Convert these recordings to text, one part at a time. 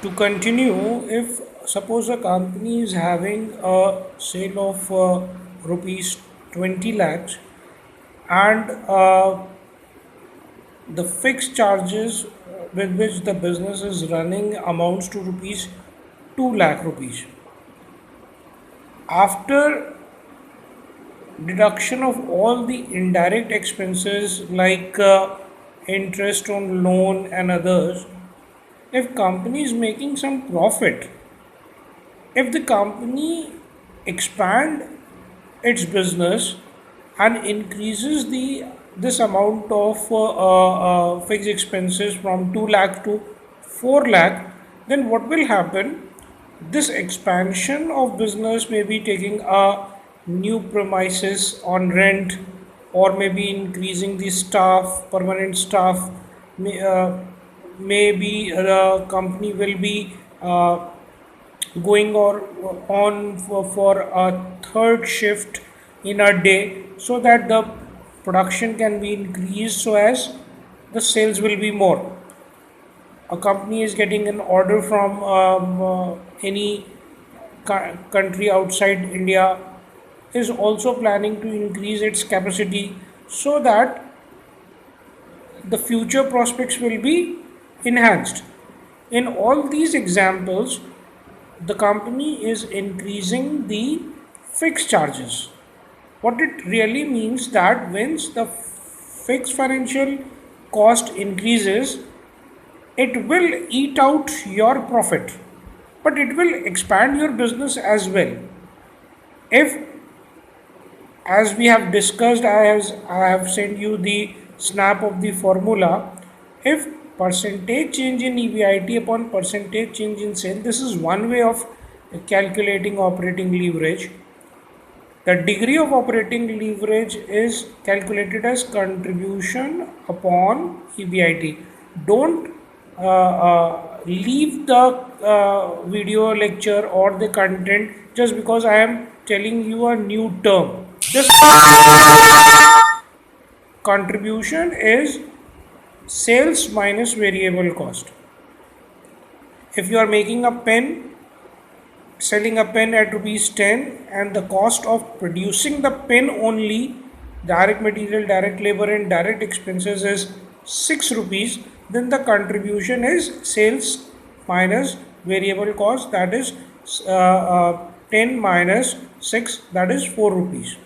To continue, if suppose a company is having a sale of rupees 20 lakhs and the fixed charges with which the business is running amounts to rupees 2 lakh rupees. After deduction of all the indirect expenses like interest on loan and others, if company is making some profit, if the company expand its business and increases the this amount of fixed expenses from 2 lakh to 4 lakh, then what will happen? This expansion of business may be taking a new premises on rent, or maybe increasing the staff, permanent staff. Maybe the company will be going or on for a third shift in a day, so that the production can be increased so as the sales will be more. A company is getting an order from any country outside India, is also planning to increase its capacity so that the future prospects will be enhanced. In all these examples, the company is increasing the fixed charges. What it really means that once the fixed financial cost increases, it will eat out your profit, but it will expand your business as well. If, as we have discussed, I have sent you the snap of the formula. If percentage change in EBIT upon percentage change in sale, this is one way of calculating operating leverage. The degree of operating leverage is calculated as contribution upon EBIT. Don't leave the video lecture or the content just because I am telling you a new term. Just contribution is sales minus variable cost. If you are making a pen, selling a pen at rupees 10, and the cost of producing the pen only, direct material, direct labor and direct expenses is 6 rupees, then the contribution is sales minus variable cost, that is 10 minus 6, that is 4 rupees.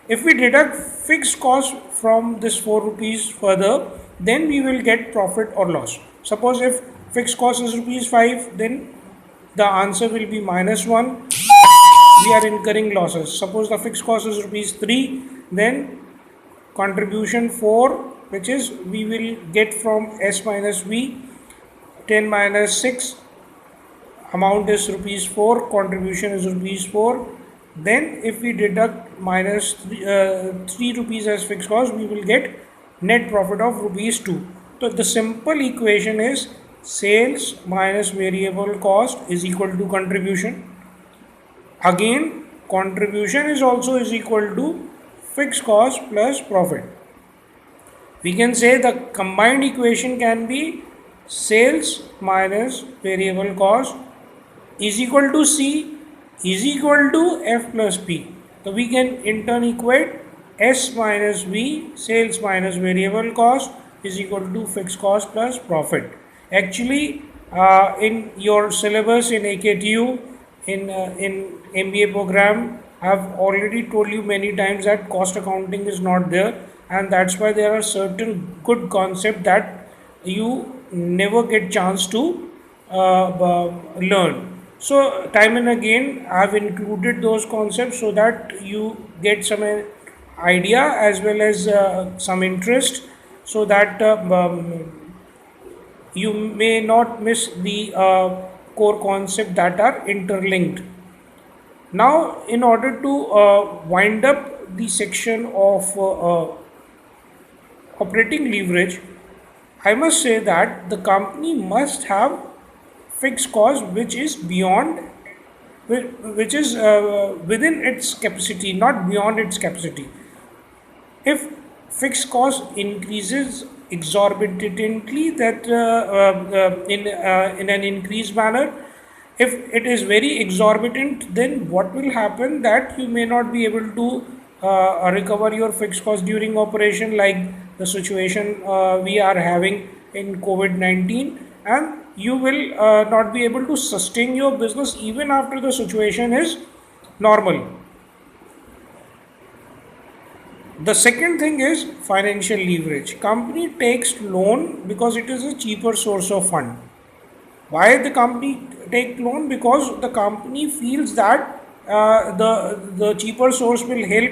If we deduct fixed cost from this 4 rupees further, then we will get profit or loss. Suppose if fixed cost is rupees 5, then the answer will be minus 1. We are incurring losses. Suppose the fixed cost is rupees 3, then contribution 4, which is we will get from S minus V. 10 minus 6, amount is rupees 4, contribution is rupees 4. Then if we deduct minus 3 rupees as fixed cost, we will get net profit of rupees 2. So the simple equation is sales minus variable cost is equal to contribution. Again, contribution is also is equal to fixed cost plus profit. We can say the combined equation can be sales minus variable cost is equal to C is equal to F plus P. So we can in turn equate S minus V, sales minus variable cost, is equal to fixed cost plus profit. Actually, in your syllabus in AKTU, in MBA program, I have already told you many times that cost accounting is not there, and that's why there are certain good concepts that you never get chance to learn. So time and again I have included those concepts so that you get some idea as well as some interest, so that you may not miss the core concept that are interlinked. Now, in order to wind up the section of operating leverage, I must say that the company must have fixed cost which is beyond, which is within its capacity, not beyond its capacity. If fixed cost increases exorbitantly, that in an increased manner. If it is very exorbitant, then what will happen, that you may not be able to recover your fixed cost during operation, like the situation we are having in COVID-19, and you will not be able to sustain your business even after the situation is normal. The second thing is financial leverage. Company takes loan because it is a cheaper source of fund. Why the company take loan? Because the company feels that the cheaper source will help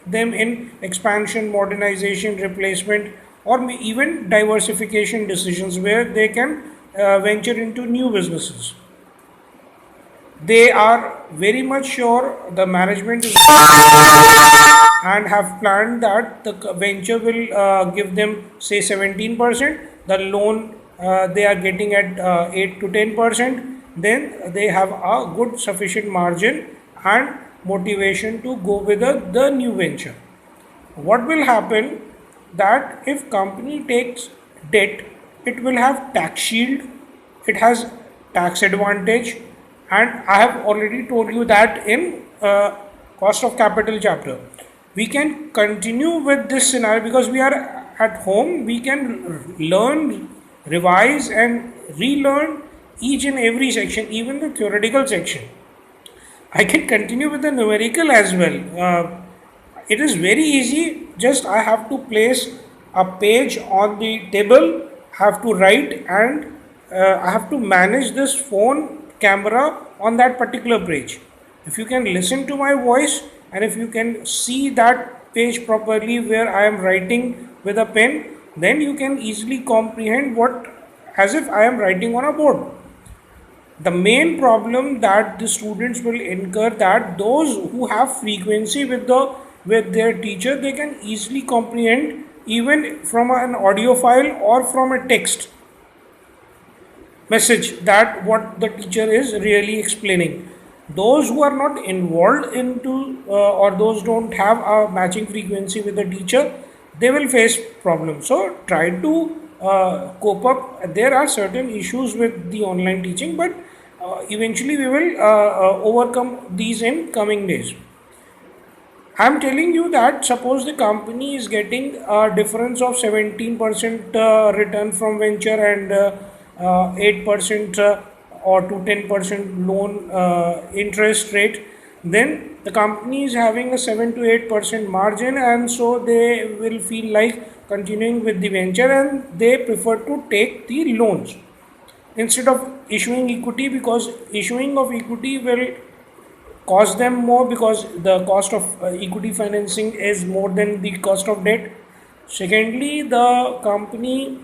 them in expansion, modernization, replacement, or even diversification decisions, where they can venture into new businesses. They are very much sure, the management is, and have planned that the venture will give them say 17%, the loan they are getting at 8 to 10%, then they have a good sufficient margin and motivation to go with the new venture. What will happen, that if company takes debt, it will have tax shield, it has tax advantage, and I have already told you that in cost of capital chapter. We can continue with this scenario because we are at home. We can learn, revise, and relearn each and every section, even the theoretical section. I can continue with the numerical as well. It is very easy. Just I have to place a page on the table, have to write, and I have to manage this phone camera on that particular page. If you can listen to my voice, and if you can see that page properly where I am writing with a pen, then you can easily comprehend what, as if I am writing on a board. The main problem that the students will incur, that those who have frequency with their teacher, they can easily comprehend even from an audio file or from a text message, that what the teacher is really explaining. Those who are not involved into or those don't have a matching frequency with the teacher, they will face problems. So try to cope up. There are certain issues with the online teaching, but eventually we will overcome these in coming days. I am telling you that suppose the company is getting a difference of 17% return from venture, and 8% or to 10% loan interest rate, then the company is having a 7 to 8% margin, and so they will feel like continuing with the venture, and they prefer to take the loans instead of issuing equity, because issuing of equity will cost them more, because the cost of equity financing is more than the cost of debt. Secondly, the company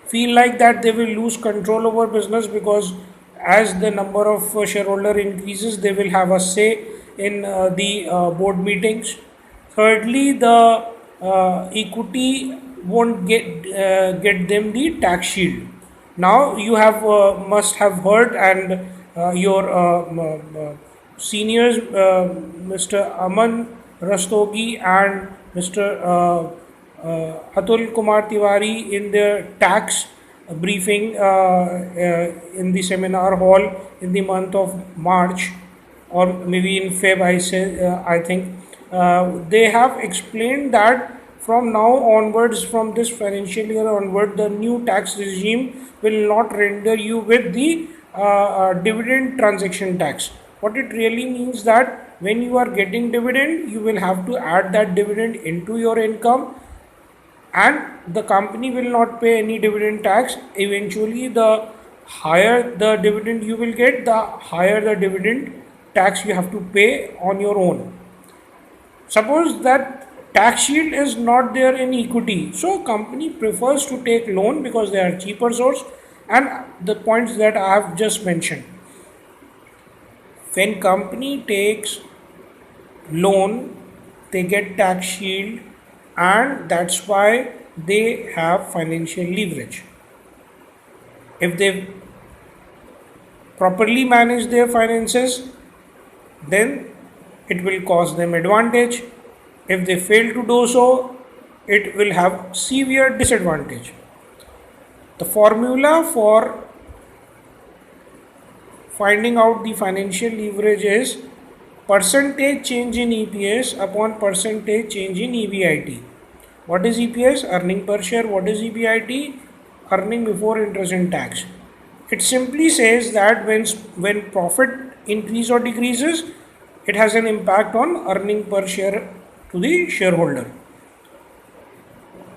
feel like that they will lose control over business, because as the number of shareholder increases, they will have a say in the board meetings. Thirdly, the equity won't get them the tax shield. Now you have must have heard, and your seniors, Mr. Aman Rastogi and Mr. Atul Kumar Tiwari, in their tax briefing in the seminar hall in the month of March, or maybe in Feb, I think they have explained that from now onwards, from this financial year onward, the new tax regime will not render you with the dividend transaction tax. What it really means, that when you are getting dividend, you will have to add that dividend into your income, and the company will not pay any dividend tax. Eventually, the higher the dividend you will get, the higher the dividend tax you have to pay on your own. Suppose that tax shield is not there in equity, so company prefers to take loan because they are cheaper source, and the points that I have just mentioned. When company takes loan, they get tax shield, and that's why they have financial leverage. If they properly manage their finances, then it will cause them advantage. If they fail to do so, it will have severe disadvantage. The formula for finding out the financial leverage is percentage change in EPS upon percentage change in EBIT. What is EPS? Earning per share. What is EBIT? Earning before interest and tax. It simply says that when profit increases or decreases, it has an impact on earning per share to the shareholder.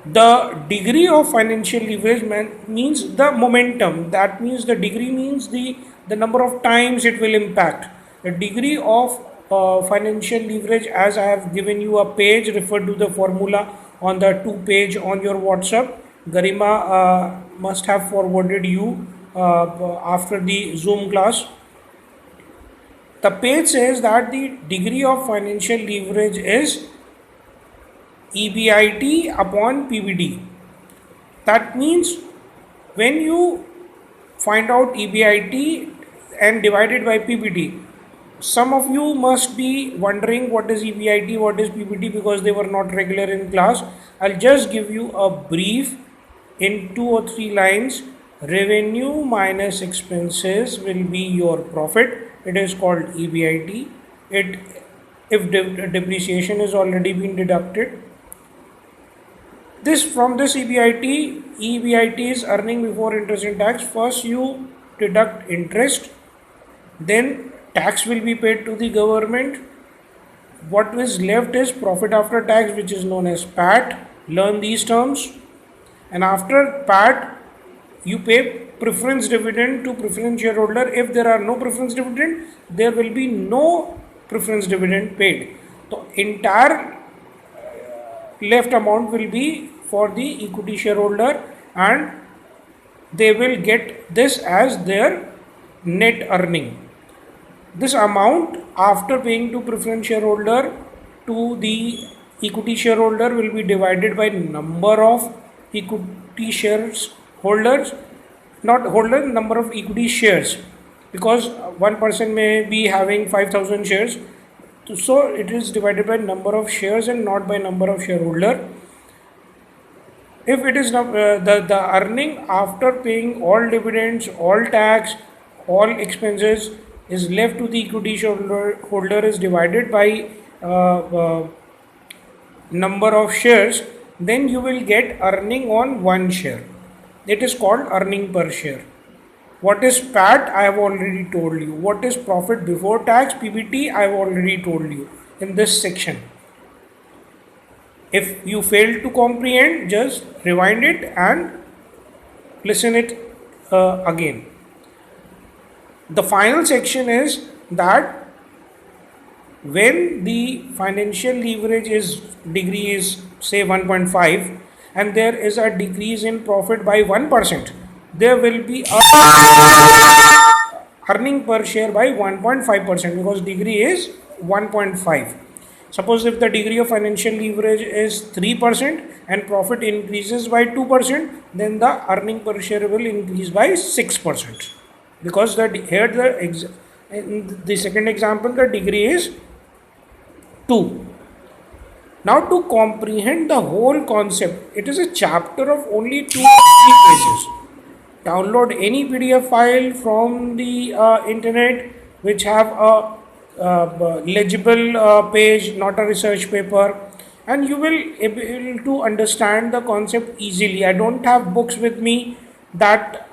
The degree of financial leverage means the momentum. That means the degree means the number of times it will impact. The degree of financial leverage, as I have given you a page, refer to the formula on the 2 page on your WhatsApp. Garima must have forwarded you after the Zoom class. The page says that the degree of financial leverage is EBIT upon PBT. That means when you find out EBIT and divide it by PBT, some of you must be wondering what is EBIT, what is PBT, because they were not regular in class. I'll just give you a brief in 2 or 3 lines. Revenue minus expenses will be your profit. It is called EBIT. If depreciation is already been deducted. From this EBIT is earning before interest and tax. First you deduct interest, then tax will be paid to the government. What is left is profit after tax, which is known as PAT. Learn these terms. And after PAT, you pay preference dividend to preference shareholder. If there are no preference dividend, there will be no preference dividend paid. So entire left amount will be for the equity shareholder, and they will get this as their net earning. This amount after paying to preference shareholder to the equity shareholder will be divided by number of equity shares holders, not holder, number of equity shares, because one person may be having 5,000 shares. So it is divided by number of shares and not by number of shareholder. If it is the earning after paying all dividends, all tax, all expenses is left to the equity shareholder is divided by number of shares, then you will get earning on one share. It is called earning per share. What is PAT? I have already told you. What is profit before tax? PBT? I have already told you in this section. If you fail to comprehend, just rewind it and listen it again. The final section is that when the financial leverage degree is say 1.5 and there is a decrease in profit by 1%, there will be a earning per share by 1.5% because degree is 1.5. Suppose if the degree of financial leverage is 3% and profit increases by 2%, then the earning per share will increase by 6%, because in the second example the degree is 2. Now to comprehend the whole concept, it is a chapter of only 2 pages. Download any PDF file from the internet which have a legible page, not a research paper, and you will be able to understand the concept easily. I don't have books with me that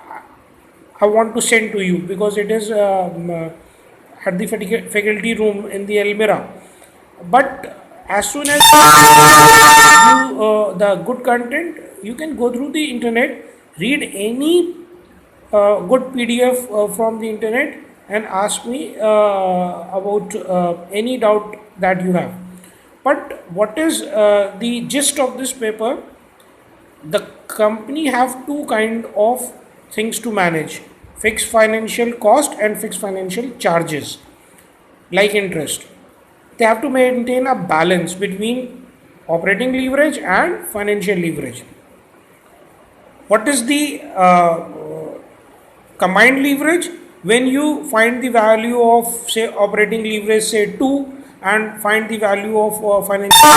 I want to send to you because it is at the faculty room in the Elmira. But as soon as you the good content, you can go through the internet, read any good PDF from the internet and ask me about any doubt that you have. But what is the gist of this paper? The company have 2 kind of things to manage: fixed financial cost and fixed financial charges, like interest. They have to maintain a balance between operating leverage and financial leverage. What is the combined leverage? When you find the value of say operating leverage say 2 and find the value of financial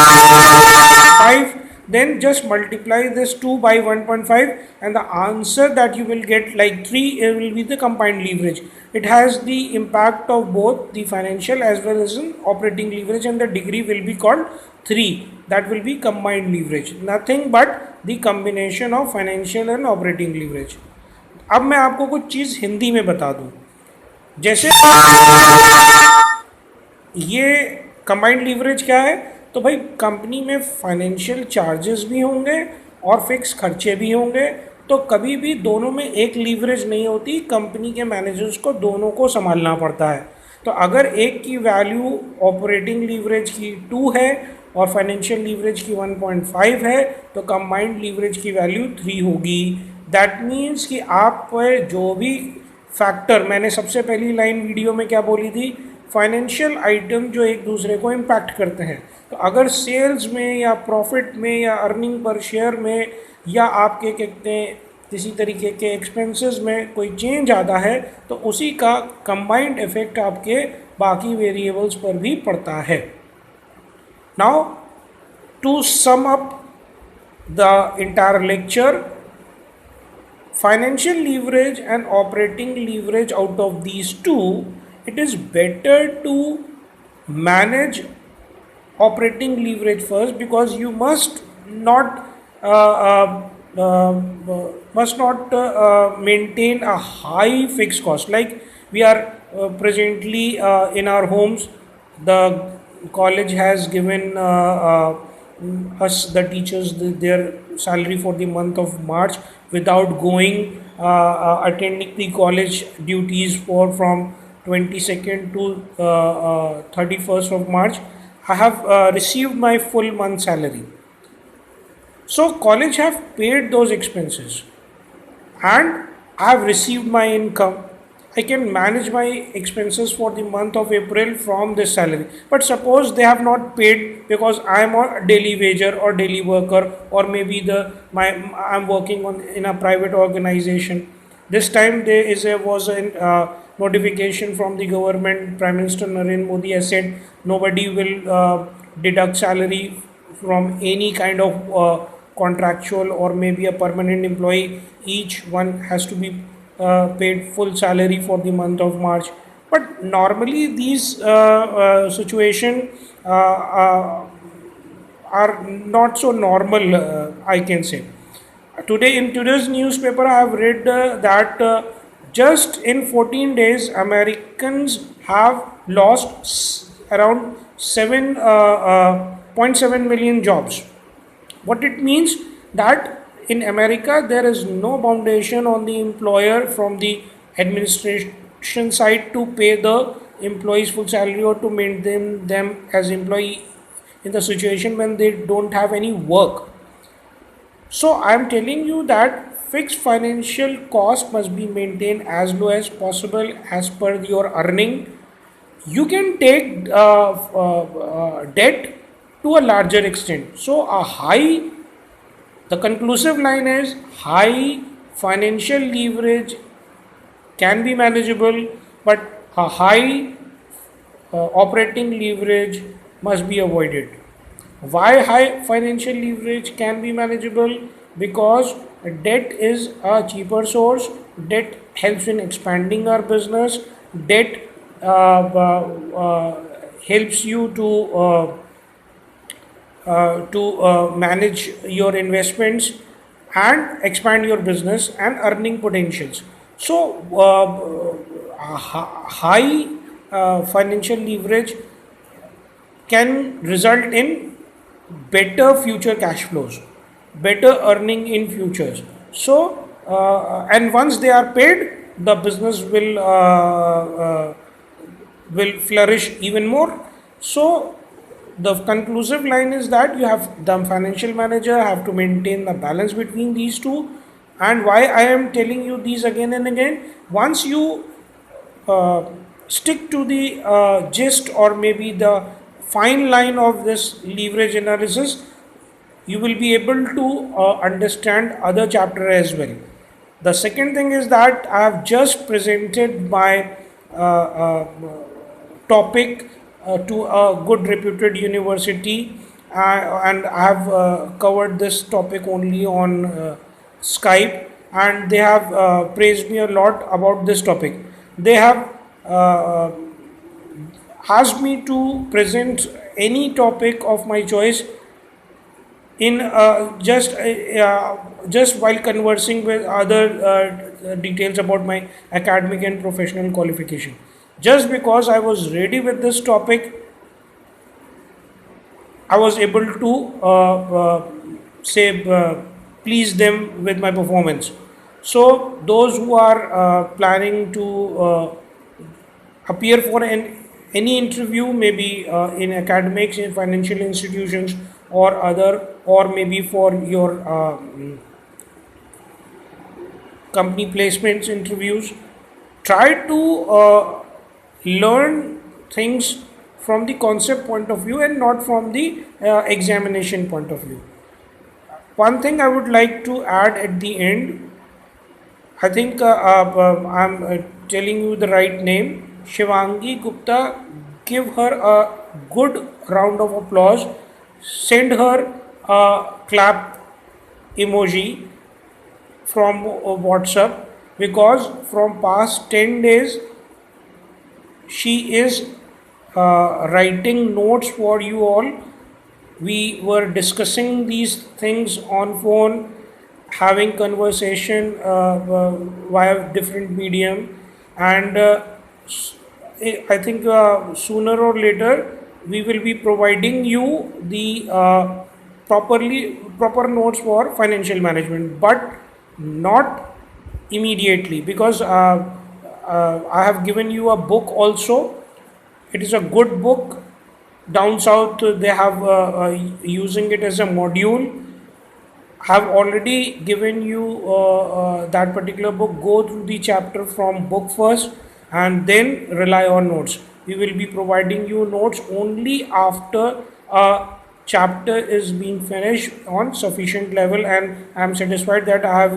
5, then just multiply this 2 by 1.5 and the answer that you will get like 3 will be the combined leverage. It has the impact of both the financial as well as an operating leverage, and the degree will be called 3. That will be combined leverage, nothing but the combination of financial and operating leverage. अब मैं आपको कुछ चीज़ हिंदी में बता दूं, जैसे ये combined leverage क्या है, तो भाई कंपनी में फाइनेंशियल चार्जेस भी होंगे और फिक्स खर्चे भी होंगे, तो कभी भी दोनों में एक लीवरेज नहीं होती, कंपनी के मैनेजर्स को दोनों को संभालना पड़ता है। तो अगर एक की वैल्यू ऑपरेटिंग लीवरेज की 2 है और फाइनेंशियल लीवरेज की 1.5 है, तो कंबाइंड लीवरेज की वैल्यू 3 होगी। दैट मीन्स कि आप जो भी फैक्टर, मैंने सबसे पहली लाइन वीडियो में क्या बोली थी, फाइनेंशियल आइटम जो एक दूसरे को इम्पैक्ट करते हैं, तो अगर सेल्स में या प्रॉफिट में या अर्निंग पर शेयर में या आपके कहते हैं किसी तरीके के एक्सपेंसेस में कोई चेंज आता है, तो उसी का कंबाइंड इफेक्ट आपके बाकी वेरिएबल्स पर भी पड़ता है। Now to sum up the entire lecture, financial leverage and operating leverage, out of these two, it is better to manage operating leverage first, because you must not maintain a high fixed cost. Like we are presently in our homes, the college has given us, the teachers, their salary for the month of March without going attending the college duties for from 22nd to 31st of March. I have received my full month salary. So college have paid those expenses and I have received my income. I can manage my expenses for the month of April from this salary. But suppose they have not paid because I am a daily wager or daily worker, or maybe I am working in a private organization. This time there was a notification from the government. Prime Minister Narendra Modi has said nobody will deduct salary from any kind of contractual or maybe a permanent employee. Each one has to be paid full salary for the month of March. But normally these situation are not so normal, I can say. Today in today's newspaper I have read that just in 14 days Americans have lost around 7.7 million jobs. What it means, that in America there is no foundation on the employer from the administration side to pay the employees full salary or to maintain them as employee in the situation when they don't have any work. So I am telling you that fixed financial cost must be maintained as low as possible as per your earning. You can take debt to a larger extent. So the conclusive line is high financial leverage can be manageable, but a high operating leverage must be avoided. Why high financial leverage can be manageable? Because debt is a cheaper source. Debt helps in expanding our business. Debt helps you to manage your investments and expand your business and earning potentials. So high financial leverage can result in better future cash flows, better earning in futures. So and once they are paid, the business will flourish even more. So the conclusive line is that you have the financial manager have to maintain the balance between these two. And why I am telling you these again and again, once you stick to the gist or maybe the fine line of this leverage analysis, you will be able to understand other chapter as well. The second thing is that I have just presented my topic to a good reputed university and I have covered this topic only on Skype, and they have praised me a lot about this topic. They have uh, asked me to present any topic of my choice in just while conversing with other details about my academic and professional qualification. Just because I was ready with this topic, I was able to say please them with my performance. So those who are planning to appear for any interview, maybe in academics, in financial institutions, or other, or maybe for your company placements interviews, try to learn things from the concept point of view and not from the examination point of view. One thing I would like to add at the end, I think I'm telling you the right name, Shivangi Gupta. Give her a good round of applause. Send her a clap emoji from WhatsApp, because from past 10 days she is writing notes for you all. We were discussing these things on phone, having conversation via different medium, and I think sooner or later we will be providing you the proper notes for financial management, but not immediately, because I have given you a book also. It is a good book. Down south they have using it as a module. Have already given you that particular book. Go through the chapter from book first and then rely on notes. We will be providing you notes only after a chapter is being finished on sufficient level, and I am satisfied that I have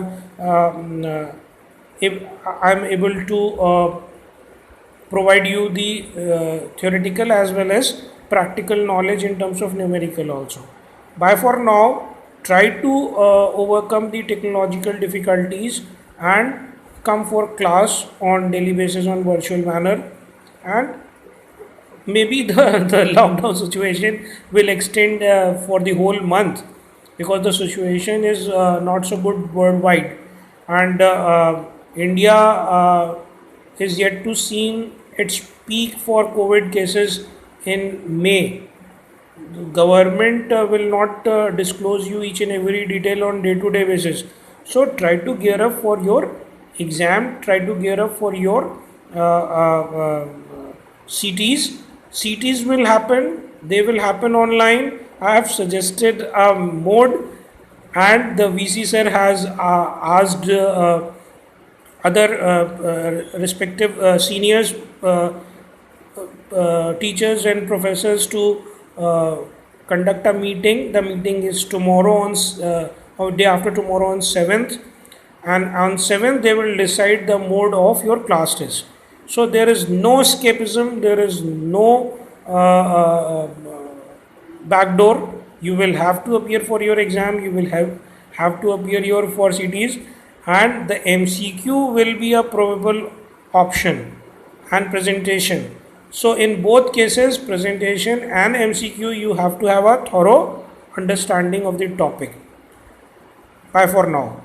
if I am able to provide you the theoretical as well as practical knowledge in terms of numerical also. Bye for now. Try to overcome the technological difficulties and come for class on daily basis on virtual manner, and maybe the lockdown situation will extend for the whole month, because the situation is not so good worldwide, and India is yet to see its peak for COVID cases in May. Government will not disclose you each and every detail on day-to-day basis. So try to gear up for your exam. Try to gear up for your CTs. CTs will happen. They will happen online. I have suggested a mode, and the VC sir has asked other respective seniors, teachers and professors to conduct a meeting. The meeting is tomorrow on or day after tomorrow on 7th, and on 7th they will decide the mode of your class test. So there is no escapism, there is no backdoor. You will have to appear for your exam, you will have to appear your for CTs, and the MCQ will be a probable option and presentation. So in both cases, presentation and MCQ, you have to have a thorough understanding of the topic. Bye for now.